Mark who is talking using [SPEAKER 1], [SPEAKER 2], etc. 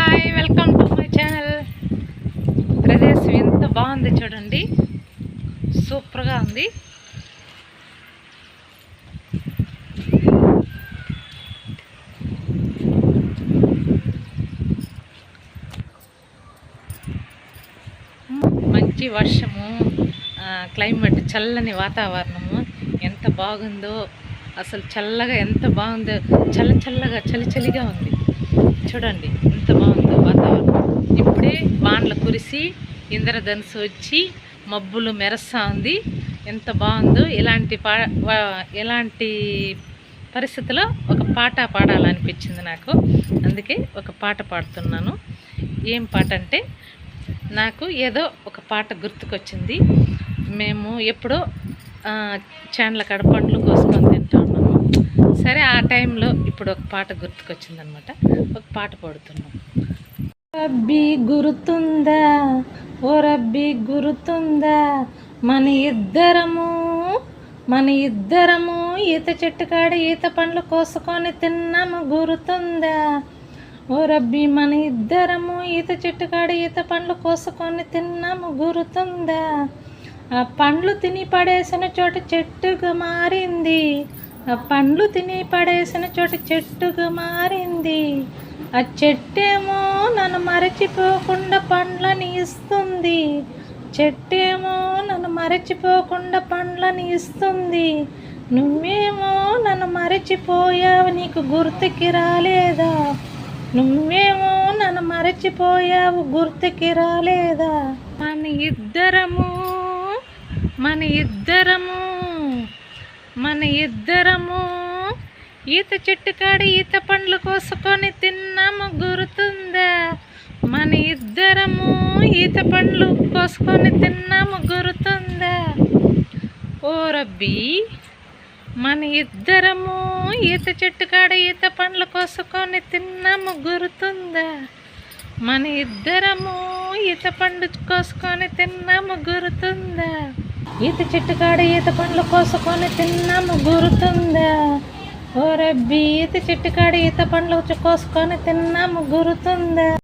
[SPEAKER 1] Hi, welcome to my channel. ప్రదేశం ఎంత బాగుంది చూడండి, సూపర్గా ఉంది. మంచి వర్షము, క్లైమేట్, చల్లని వాతావరణము ఎంత బాగుందో అసలు. చల్లగా ఎంత బాగుందో, చల్లగా చలిగా ఉంది చూడండి, ఎంత బాగుందో వాతావరణం. ఇప్పుడే వానలు కురిసి ఇంద్రధనుసు వచ్చి మబ్బులు మెరస్తా ఉంది. ఎంత బాగుందో. ఇలాంటి పరిస్థితిలో ఒక పాట పాడాలనిపించింది నాకు, అందుకే ఒక పాట పాడుతున్నాను. ఏం పాట అంటే, నాకు ఏదో ఒక పాట గుర్తుకొచ్చింది. మేము ఎప్పుడో చేన్ల కాడ పండ్లు కోసుకొని తింటా ఉన్నాము. సరే, ఆ టైంలో ఇప్పుడు ఒక పాట గుర్తుకొచ్చింది అనమాట. ఒక పాట పాడుతున్నాం. రబ్బీ గుర్తుందా, ఓ రబ్బీ గుర్తుందా, మన ఇద్దరము ఈత చెట్టు కాడ ఈత పండ్లు కోసుకొని తిన్నాము గుర్తుందా. ఓ రబ్బీ, మన ఇద్దరము ఈత చెట్టు కాడ ఈత పండ్లు కోసుకొని తిన్నాము గుర్తుందా. ఆ పండ్లు తిని పడేసిన చోట చెట్టుగా మారింది, ఆ పండ్లు తిని పడేసిన చోట చెట్టుగా మారింది. ఆ చెట్టేమో నన్ను మరచిపోకుండా పండ్లని ఇస్తుంది, చెట్టేమో నన్ను మరచిపోకుండా పండ్లని ఇస్తుంది. నువ్వేమో నన్ను మరచిపోయావు, నీకు గుర్తుకి రాలేదా. నువ్వేమో నన్ను మరచిపోయావు, గుర్తుకి రాలేదా. మన ఇద్దరము ఈత చెట్టు కాడ ఈత పండ్లు కోసుకొని తిన్నాము గుర్తుందా. మన ఇద్దరము ఈత పండ్లు కోసుకొని తిన్నాము గుర్తుందా. ఓ రబ్బీ, మన ఇద్దరము ఈత చెట్టు కాడ ఈత పండ్లు కోసుకొని తిన్నాము గుర్తుందా. మన ఇద్దరము ఈత పండు కోసుకొని తిన్నాము గుర్తుందా. ఈత చెట్టు కాడ ఈత పండ్లు కోసుకొని తిన్నాము గుర్తుందా. ఓ రబ్బీ, ఈత చెట్టు కాడ ఈత పండ్లు కోసుకొని తిన్నాము గుర్తుందా.